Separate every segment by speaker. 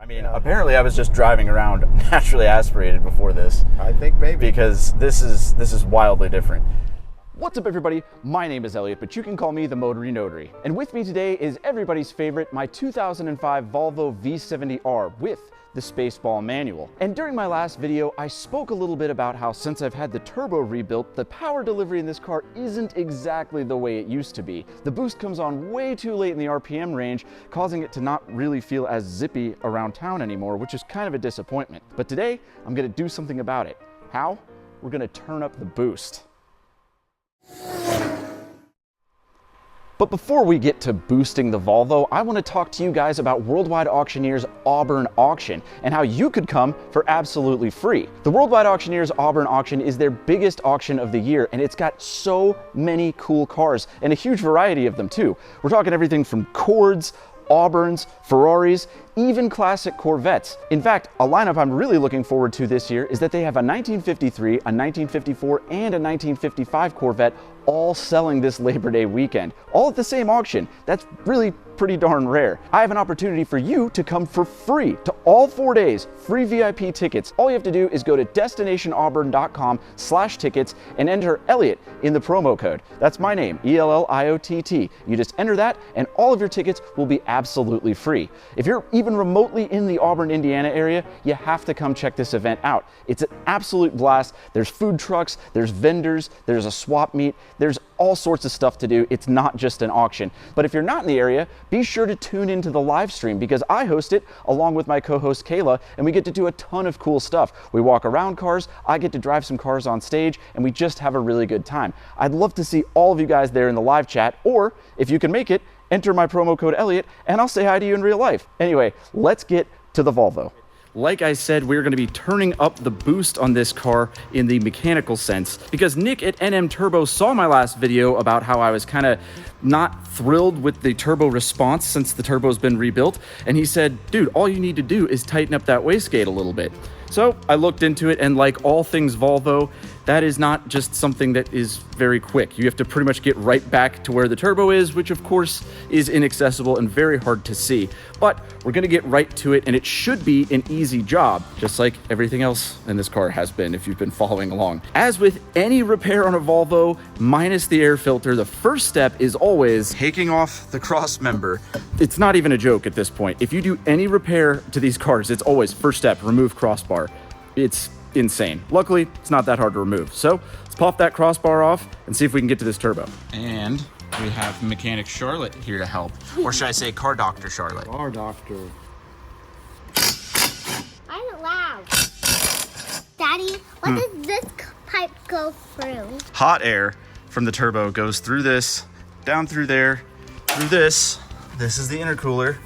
Speaker 1: mean, apparently I was just driving around naturally aspirated before this.
Speaker 2: I think maybe.
Speaker 1: Because this is wildly different. What's up, everybody? My name is Elliott, but you can call me the Motory Notary. And with me today is everybody's favorite, my 2005 Volvo V70 R with the Spaceball manual. And during my last video, I spoke a little bit about how since I've had the turbo rebuilt, the power delivery in this car isn't exactly the way it used to be. The boost comes on way too late in the RPM range, causing it to not really feel as zippy around town anymore, which is kind of a disappointment. But today, I'm gonna do something about it. How? We're gonna turn up the boost. But before we get to boosting the Volvo, I want to talk to you guys about Worldwide Auctioneer's Auburn Auction and how you could come for absolutely free. The Worldwide Auctioneer's Auburn Auction is their biggest auction of the year, and it's got so many cool cars and a huge variety of them too. We're talking everything from Cords, Auburns, Ferraris, even classic Corvettes. In fact, a lineup I'm really looking forward to this year is that they have a 1953, a 1954, and a 1955 Corvette all selling this Labor Day weekend, all at the same auction. That's really pretty darn rare. I have an opportunity for you to come for free to all 4 days, free VIP tickets. All you have to do is go to destinationauburn.com/tickets and enter Elliott in the promo code. That's my name, ELLIOTT. You just enter that and all of your tickets will be absolutely free. If you're even remotely in the Auburn, Indiana area, you have to come check this event out. It's an absolute blast. There's food trucks, there's vendors, there's a swap meet, there's all sorts of stuff to do. It's not just an auction. But if you're not in the area, be sure to tune into the live stream because I host it along with my co-host Kayla, and we get to do a ton of cool stuff. We walk around cars, I get to drive some cars on stage, and we just have a really good time. I'd love to see all of you guys there in the live chat, or if you can make it, enter my promo code Elliott, and I'll say hi to you in real life. Anyway, let's get to the Volvo. Like I said, we're going to be turning up the boost on this car in the mechanical sense because Nick at NM Turbo saw my last video about how I was kind of not thrilled with the turbo response since the turbo's been rebuilt. And he said, dude, all you need to do is tighten up that wastegate a little bit. So I looked into it, and like all things Volvo, that is not just something that is very quick. You have to pretty much get right back to where the turbo is, which of course is inaccessible and very hard to see. But we're gonna get right to it, and it should be an easy job, just like everything else in this car has been if you've been following along. As with any repair on a Volvo, minus the air filter, the first step is always taking off the cross member. It's not even a joke at this point. If you do any repair to these cars, it's always first step, remove crossbar. It's insane. Luckily, it's not that hard to remove. So let's pop that crossbar off and see if we can get to this turbo. And we have mechanic Charlotte here to help. Or should I say car doctor Charlotte?
Speaker 2: Car doctor.
Speaker 3: I'm loud. Daddy, what does this pipe go through?
Speaker 1: Hot air from the turbo goes through this, down through there, through this. This is the intercooler.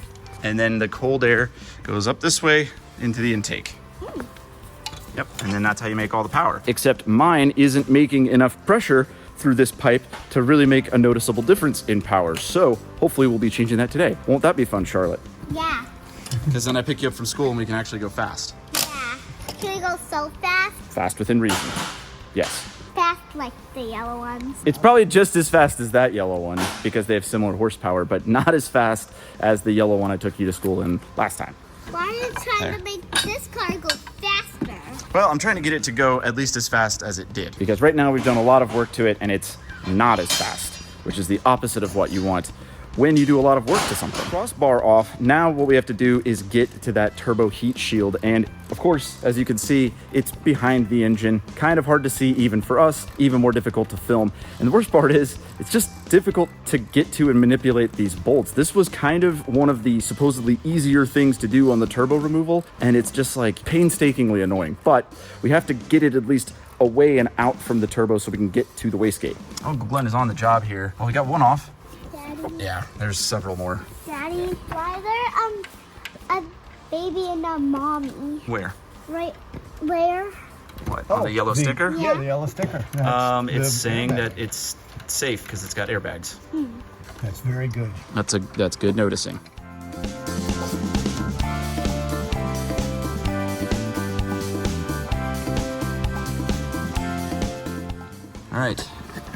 Speaker 1: And then the cold air goes up this way into the intake. Yep, and then that's how you make all the power. Except mine isn't making enough pressure through this pipe to really make a noticeable difference in power. So hopefully we'll be changing that today. Won't that be fun, Charlotte?
Speaker 3: Yeah.
Speaker 1: Because then I pick you up from school and we can actually go fast.
Speaker 3: Yeah. Can we go so fast?
Speaker 1: Fast within reason. Yes.
Speaker 3: Fast like the yellow ones.
Speaker 1: It's probably just as fast as that yellow one because they have similar horsepower, but not as fast as the yellow one I took you to school in last time.
Speaker 3: Why are you trying to make this car go faster?
Speaker 1: Well, I'm trying to get it to go at least as fast as it did. Because right now we've done a lot of work to it and it's not as fast, which is the opposite of what you want when you do a lot of work to something. Crossbar off, now what we have to do is get to that turbo heat shield. And of course, as you can see, it's behind the engine. Kind of hard to see even for us, even more difficult to film. And the worst part is, it's just difficult to get to and manipulate these bolts. This was kind of one of the supposedly easier things to do on the turbo removal, and it's just like painstakingly annoying. But we have to get it at least away and out from the turbo so we can get to the wastegate. Oh, Glenn is on the job here. Well, we got one off.
Speaker 3: Daddy.
Speaker 1: Yeah, there's several more.
Speaker 3: Daddy, why is there a baby and a mommy?
Speaker 1: Where?
Speaker 3: Right where?
Speaker 1: What, on the yellow sticker?
Speaker 2: Yeah, the yellow sticker.
Speaker 1: It's saying that it's safe because it's got airbags.
Speaker 2: That's very good.
Speaker 1: That's good noticing. All right,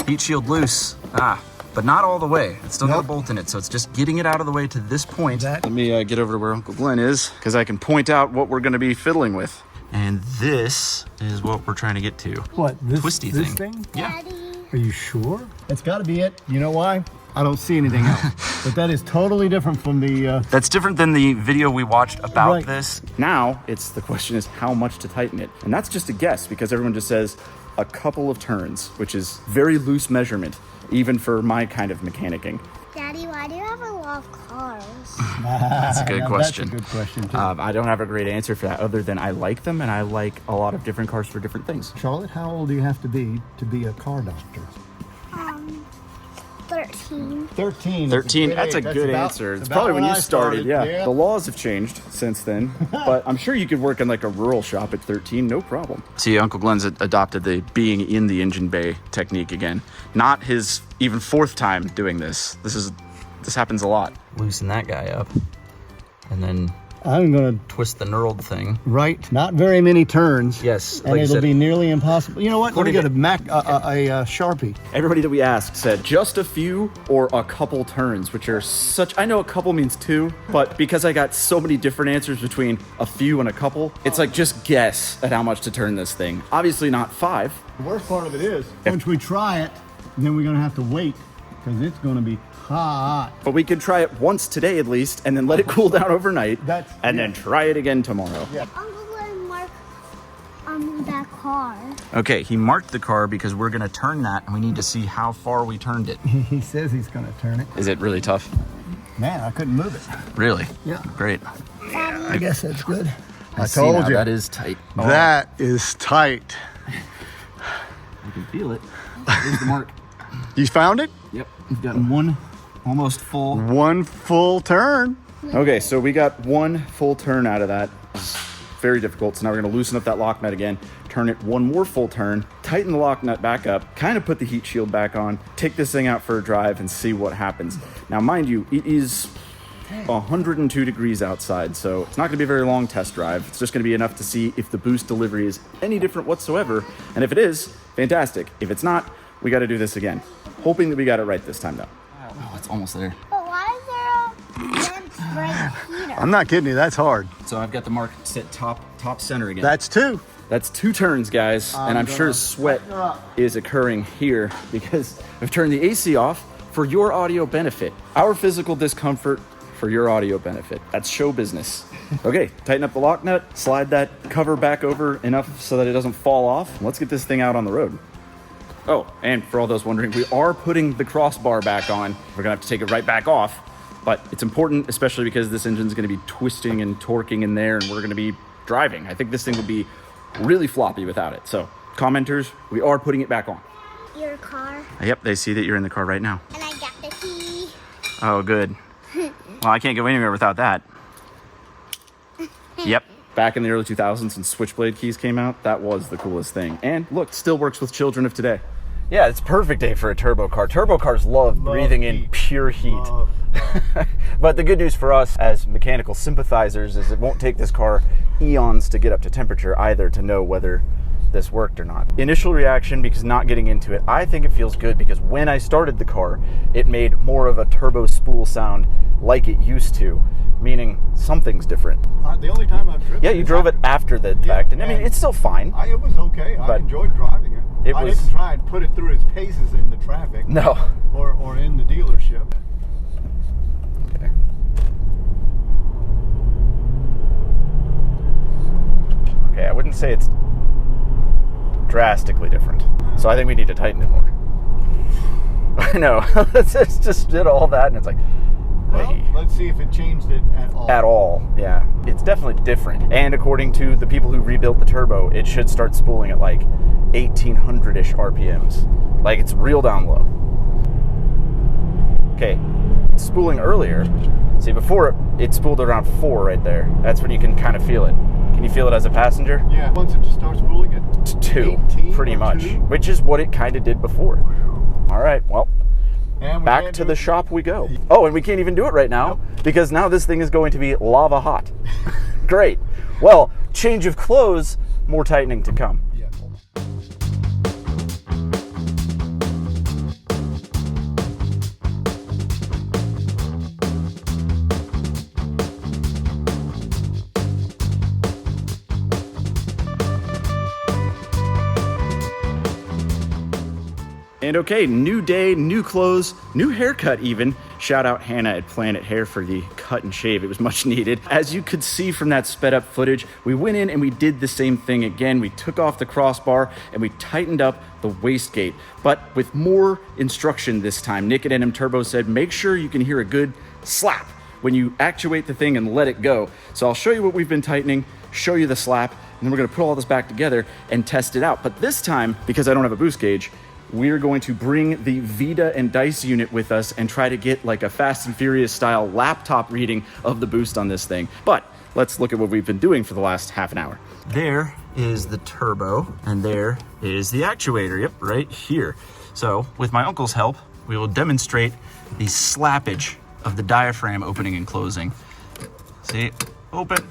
Speaker 1: heat shield loose. but not all the way. It's still got a bolt in it, so it's just getting it out of the way to this point. Let me get over to where Uncle Glenn is, because I can point out what we're going to be fiddling with. And this is what we're trying to get to.
Speaker 2: What, this
Speaker 1: twisty
Speaker 2: this
Speaker 1: thing?
Speaker 2: thing?
Speaker 1: Yeah.
Speaker 2: Are you sure? That's got to be it. You know why? I don't see anything else. But that is totally different from the...
Speaker 1: That's different than the video we watched about
Speaker 2: Right.
Speaker 1: this. Now, the question is how much to tighten it. And that's just a guess, because everyone just says a couple of turns, which is very loose measurement, even for my kind of mechanicking.
Speaker 3: Daddy, why do you have a lot of cars?
Speaker 1: That's a good question.
Speaker 2: That's a good question, too.
Speaker 1: I don't have a great answer for that, other than I like them, and I like a lot of different cars for different things.
Speaker 2: Charlotte, how old do you have to be a car doctor?
Speaker 3: 13.
Speaker 2: 13.
Speaker 1: 13, that's a good answer. It's probably when you started, yeah. The laws have changed since then, but I'm sure you could work in like a rural shop at 13, no problem. See, Uncle Glenn's adopted the being in the engine bay technique again. Not his even fourth time doing this. This happens a lot. Loosen that guy up, and then
Speaker 2: I'm going to
Speaker 1: twist the knurled thing.
Speaker 2: Right. Not very many turns.
Speaker 1: Yes,
Speaker 2: And
Speaker 1: like you
Speaker 2: it'll
Speaker 1: said.
Speaker 2: be nearly impossible. You know what? Let me
Speaker 1: According
Speaker 2: get a Sharpie.
Speaker 1: Everybody that we asked said just a few or a couple turns, which are I know a couple means two, but because I got so many different answers between a few and a couple, it's like just guess at how much to turn this thing. Obviously not 5.
Speaker 2: The worst part of it is, once we try it, then we're going to have to wait because it's going to be hot.
Speaker 1: But we could try it once today at least, and then let it cool down overnight, and then try it again tomorrow.
Speaker 2: Yeah.
Speaker 3: Uncle Glenn mark that car.
Speaker 1: Okay, he marked the car because we're gonna turn that, and we need to see how far we turned it.
Speaker 2: He says he's going to turn it.
Speaker 1: Is it really tough?
Speaker 2: Man, I couldn't move it.
Speaker 1: Really?
Speaker 2: Yeah.
Speaker 1: Great.
Speaker 2: I guess that's good. I
Speaker 1: See
Speaker 2: told
Speaker 1: now,
Speaker 2: you.
Speaker 1: that is tight. Oh,
Speaker 2: That is tight.
Speaker 1: you can feel it. Here's the mark.
Speaker 2: You found it?
Speaker 1: Yep, we've got one almost full.
Speaker 2: One full turn.
Speaker 1: Okay, so we got one full turn out of that. It's very difficult. So now we're gonna loosen up that lock nut again, turn it one more full turn, tighten the lock nut back up, kind of put the heat shield back on, take this thing out for a drive and see what happens. Now, mind you, it is 102 degrees outside, so it's not gonna be a very long test drive. It's just gonna be enough to see if the boost delivery is any different whatsoever. And if it is, fantastic. If it's not, we gotta do this again. Hoping that we got it right this time though. Oh, it's almost there.
Speaker 3: But why is there a vent right here?
Speaker 2: I'm not kidding you. That's hard.
Speaker 1: So I've got the mark set top center again.
Speaker 2: That's 2.
Speaker 1: That's 2 turns, guys, and I'm sure sweat is occurring here because I've turned the AC off for your audio benefit. Our physical discomfort for your audio benefit. That's show business. Okay, tighten up the lock nut, slide that cover back over enough so that it doesn't fall off. Let's get this thing out on the road. Oh, and for all those wondering, we are putting the crossbar back on. We're gonna have to take it right back off, but it's important, especially because this engine's gonna be twisting and torquing in there and we're gonna be driving. I think this thing would be really floppy without it. So, commenters, we are putting it back on.
Speaker 3: Your car.
Speaker 1: Yep, they see that you're in the car right now.
Speaker 3: And I got the key.
Speaker 1: Oh, good. Well, I can't go anywhere without that. Yep. Back in the early 2000s when switchblade keys came out, that was the coolest thing. And look, still works with children of today. Yeah, it's a perfect day for a turbo car. Turbo cars love breathing in pure heat. But the good news for us as mechanical sympathizers is it won't take this car eons to get up to temperature either to know whether this worked or not. Initial reaction, because not getting into it, I think it feels good because when I started the car, it made more of a turbo spool sound like it used to, meaning something's different.
Speaker 2: The only time I've driven
Speaker 1: Yeah, you drove it after the fact, and I mean, it's still fine.
Speaker 2: It was okay. I
Speaker 1: But
Speaker 2: enjoyed driving it. I didn't try and put it through its paces in the traffic.
Speaker 1: No.
Speaker 2: Or in the dealership.
Speaker 1: Okay. Okay, I wouldn't say it's drastically different. So I think we need to tighten it more. I know. It's just did all that and it's like,
Speaker 2: Well,
Speaker 1: hey.
Speaker 2: let's see if it changed it at all.
Speaker 1: At all, yeah. It's definitely different. And according to the people who rebuilt the turbo, it should start spooling at like 1800-ish RPMs. Like it's real down low. Okay, it's spooling earlier. See, before it spooled around 4 right there. That's when you can kind of feel it. Can you feel it as a passenger?
Speaker 2: Yeah, once it just starts spooling at
Speaker 1: 2,
Speaker 2: 18
Speaker 1: pretty
Speaker 2: or
Speaker 1: much.
Speaker 2: 2.
Speaker 1: Which is what it kind of did before. All right, well,
Speaker 2: And we
Speaker 1: back
Speaker 2: can't
Speaker 1: to
Speaker 2: do
Speaker 1: the
Speaker 2: it.
Speaker 1: shop we go. Oh, and we can't even do it right now because now this thing is going to be lava hot. Great. Well, change of clothes, more tightening to come.
Speaker 2: Yeah.
Speaker 1: And okay, new day, new clothes, new haircut even. Shout out Hannah at Planet Hair for the cut and shave. It was much needed. As you could see from that sped up footage, we went in and we did the same thing again. We took off the crossbar and we tightened up the wastegate, but with more instruction this time. Nick at NM Turbo said, make sure you can hear a good slap when you actuate the thing and let it go. So I'll show you what we've been tightening, show you the slap, and then we're gonna put all this back together and test it out. But this time, because I don't have a boost gauge, we're going to bring the Vida and Dice unit with us and try to get like a Fast and Furious style laptop reading of the boost on this thing. But let's look at what we've been doing for the last half an hour. There is the turbo, and there is the actuator, yep, right here. So with my uncle's help, we will demonstrate the slappage of the diaphragm opening and closing. See, open,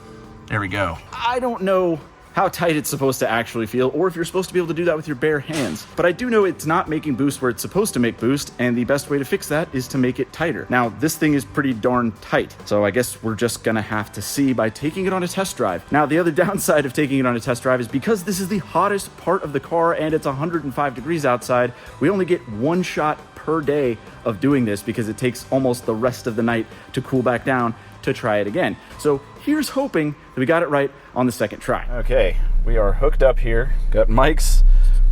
Speaker 1: there we go. I don't know how tight it's supposed to actually feel, or if you're supposed to be able to do that with your bare hands. But I do know it's not making boost where it's supposed to make boost, and the best way to fix that is to make it tighter. Now, this thing is pretty darn tight, so I guess we're just gonna have to see by taking it on a test drive. Now, the other downside of taking it on a test drive is because this is the hottest part of the car and it's 105 degrees outside, we only get one shot per day of doing this because it takes almost the rest of the night to cool back down to try it again. So here's hoping that we got it right on the second try. Okay, we are hooked up here. Got mics,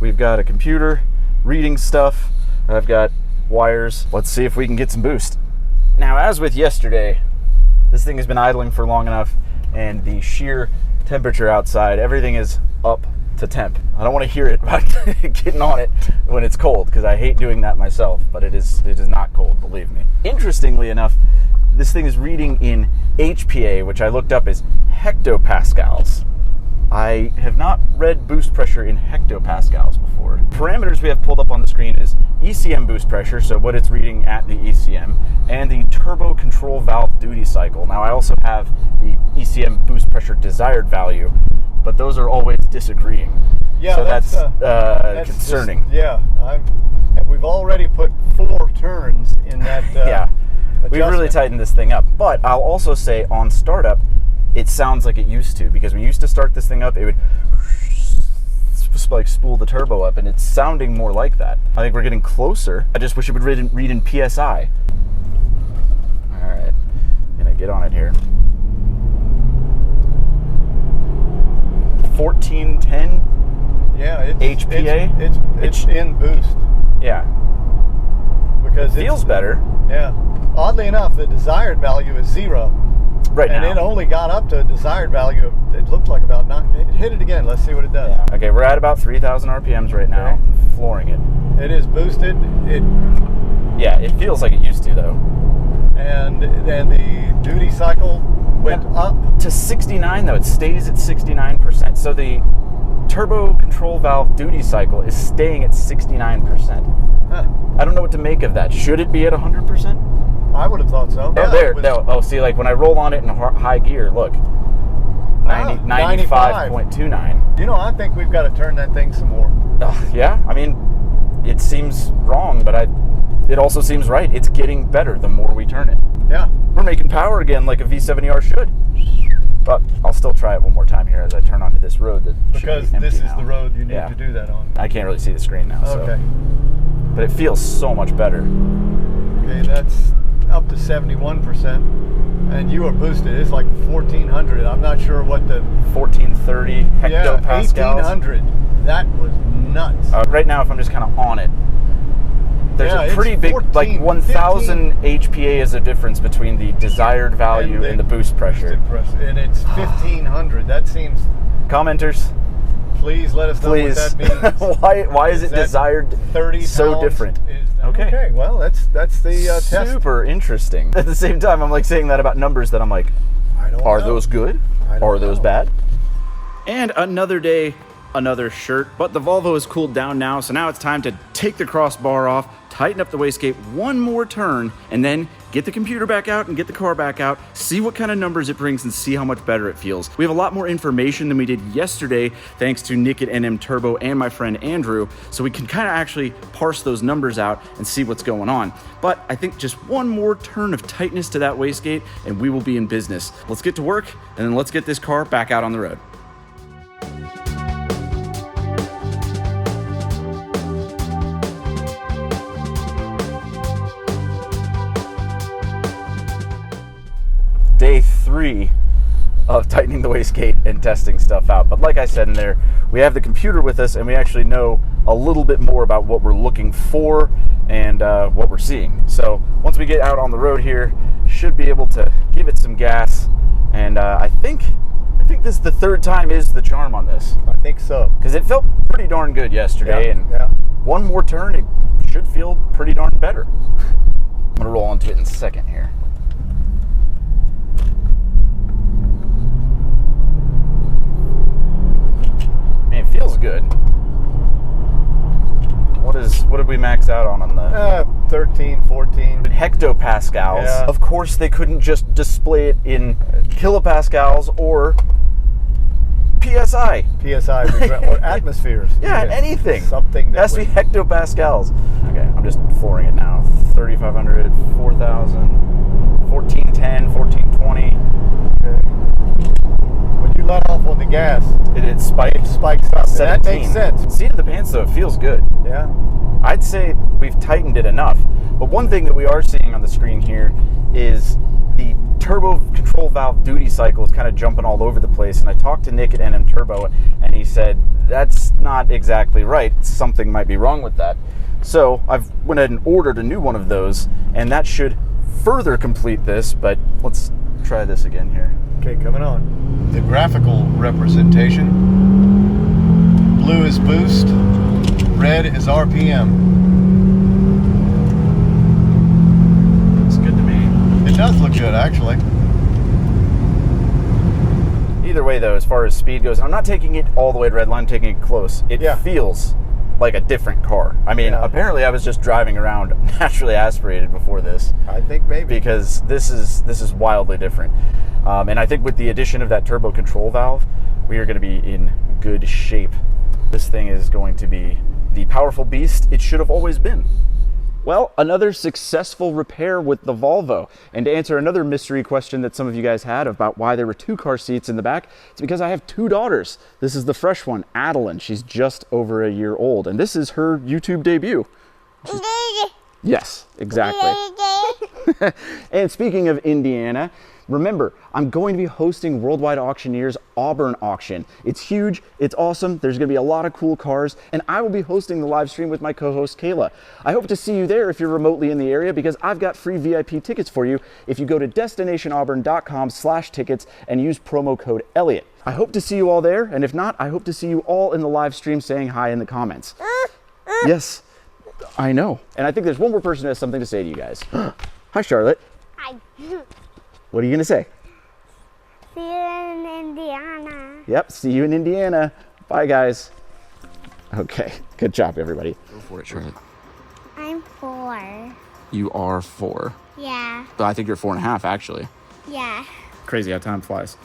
Speaker 1: we've got a computer, reading stuff. I've got wires. Let's see if we can get some boost. Now, as with yesterday, this thing has been idling for long enough, and the sheer temperature outside, everything is up to temp. I don't want to hear it about getting on it when it's cold, because I hate doing that myself, but it is not cold, believe me. Interestingly enough, this thing is reading in HPA, which I looked up as hectopascals. I have not read boost pressure in hectopascals before. Parameters we have pulled up on the screen is ECM boost pressure, so what it's reading at the ECM, and the turbo control valve duty cycle. Now, I also have the ECM boost pressure desired value, but those are always disagreeing. Yeah, so that's concerning.
Speaker 2: And we've already put 4 turns in that.
Speaker 1: Yeah. We've really tightened this thing up, but I'll also say on startup, it sounds like it used to, because when you used to start this thing up, it would like spool the turbo up, and it's sounding more like that. I think we're getting closer. I just wish it would read in PSI. All right, gonna get on it here. 1410.
Speaker 2: Yeah, it's
Speaker 1: HPA.
Speaker 2: It's in boost.
Speaker 1: Yeah,
Speaker 2: because
Speaker 1: it feels better.
Speaker 2: Yeah. Oddly enough, the desired value is 0.
Speaker 1: Right now.
Speaker 2: And it only got up to a desired value of, it looked like about 9. Hit it again. Let's see what it does.
Speaker 1: Yeah. Okay, we're at about 3,000 RPMs right now, flooring it.
Speaker 2: It is boosted.
Speaker 1: Yeah, it feels like it used to, though.
Speaker 2: And then the duty cycle went up
Speaker 1: to 69, though. It stays at 69%. So the turbo control valve duty cycle is staying at 69%.
Speaker 2: Huh.
Speaker 1: I don't know what to make of that. Should it be at 100%?
Speaker 2: I would have thought so.
Speaker 1: Oh, there. No. Oh, see, like when I roll on it in high gear, look. 95.29.
Speaker 2: You know, I think we've got to turn that thing some more.
Speaker 1: Yeah, I mean, it seems wrong, but it also seems right. It's getting better the more we turn it.
Speaker 2: Yeah.
Speaker 1: We're making power again like a V70R should. But I'll still try it one more time here as I turn onto this road.
Speaker 2: Because this is the road you need to do that on.
Speaker 1: I can't really see the screen now.
Speaker 2: Okay.
Speaker 1: So. But it feels so much better.
Speaker 2: Okay, that's up to 71%. And you are boosted. It's like 1,400. I'm not sure what the...
Speaker 1: 1,430 hectopascals.
Speaker 2: Yeah, 1,800. That was nuts.
Speaker 1: Right now, if I'm just kind of on it, there's a pretty big,
Speaker 2: 14,
Speaker 1: like 1,000 HPA is a difference between the desired value and the boost pressure.
Speaker 2: And it's 1,500. That seems...
Speaker 1: Commenters,
Speaker 2: please let us know what that means.
Speaker 1: why is it desired
Speaker 2: 30
Speaker 1: so different?
Speaker 2: Okay, well, that's the test.
Speaker 1: Super interesting. At the same time, I'm like saying that about numbers that I'm like, are those good? Are those bad? And another day, another shirt, but the Volvo has cooled down now, so now it's time to take the crossbar off, tighten up the wastegate one more turn, and then get the computer back out and get the car back out, see what kind of numbers it brings and see how much better it feels. We have a lot more information than we did yesterday, thanks to Nick at NM Turbo and my friend Andrew, so we can kind of actually parse those numbers out and see what's going on. But I think just one more turn of tightness to that wastegate and we will be in business. Let's get to work, and then let's get this car back out on the road. free of tightening the wastegate and testing stuff out. But like I said in there, we have the computer with us and we actually know a little bit more about what we're looking for and what we're seeing. So once we get out on the road here, should be able to give it some gas. And I think this the third time is the charm on this.
Speaker 2: I think so.
Speaker 1: Because it felt pretty darn good yesterday, and one more turn, it should feel pretty darn better. I'm gonna roll onto it in a second here. Man, it feels good. What did we max out on the
Speaker 2: 13, 14
Speaker 1: hectopascals?
Speaker 2: Yeah.
Speaker 1: Of course, they couldn't just display it in kilopascals or PSI.
Speaker 2: or atmospheres.
Speaker 1: Yeah, anything.
Speaker 2: Something that
Speaker 1: has to be hectopascals. Okay, I'm just flooring it now. 3,500, 4,000, 1410, 1420.
Speaker 2: Okay. When you let off on the gas,
Speaker 1: It spikes
Speaker 2: up.
Speaker 1: 17.
Speaker 2: That makes sense.
Speaker 1: Seat of the pants, though, it feels good.
Speaker 2: Yeah.
Speaker 1: I'd say we've tightened it enough. But one thing that we are seeing on the screen here is the turbo control valve duty cycle is kind of jumping all over the place. And I talked to Nick at NM Turbo, and he said, that's not exactly right. Something might be wrong with that. So I've went ahead and ordered a new one of those, and that should further complete this. But let's try this again here.
Speaker 2: Okay, coming on. The graphical representation. Blue is boost. Red is RPM.
Speaker 1: Looks good to me.
Speaker 2: It does look good, actually.
Speaker 1: Either way, though, as far as speed goes, I'm not taking it all the way to red line, I'm taking it close. It feels like a different car. I mean, apparently I was just driving around naturally aspirated before this.
Speaker 2: I think maybe.
Speaker 1: Because this is wildly different. And I think with the addition of that turbo control valve, we are going to be in good shape. This thing is going to be the powerful beast it should have always been. Well, another successful repair with the Volvo. And to answer another mystery question that some of you guys had about why there were 2 car seats in the back, it's because I have 2 daughters. This is the fresh one, Adeline. She's just over a year old, and this is her YouTube debut. Yes, exactly. And speaking of Indiana, remember, I'm going to be hosting Worldwide Auctioneer's Auburn auction. It's huge, it's awesome, there's gonna be a lot of cool cars, and I will be hosting the live stream with my co-host Kayla. I hope to see you there if you're remotely in the area, because I've got free VIP tickets for you if you go to destinationauburn.com/tickets and use promo code Elliott. I hope to see you all there, and if not, I hope to see you all in the live stream saying hi in the comments. Yes, I know. And I think there's one more person who has something to say to you guys. Hi, Charlotte.
Speaker 3: Hi.
Speaker 1: What are you gonna say?
Speaker 3: See you in Indiana.
Speaker 1: Yep, see you in Indiana. Bye, guys. Okay, good job, everybody. Go for it, Charlotte.
Speaker 3: I'm 4.
Speaker 1: You are 4.
Speaker 3: Yeah.
Speaker 1: But I think you're 4.5, actually.
Speaker 3: Yeah.
Speaker 1: Crazy how time flies.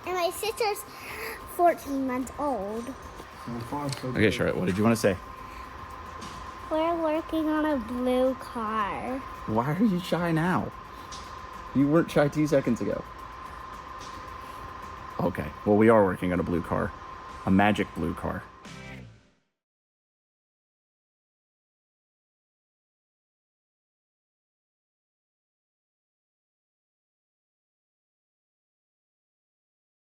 Speaker 3: And my sister's 14 months old.
Speaker 1: Okay, Charlotte, what did you want to say?
Speaker 3: We're working on a blue car.
Speaker 1: Why are you shy now? You weren't shy 2 seconds ago. Okay, well, we are working on a blue car. A magic blue car.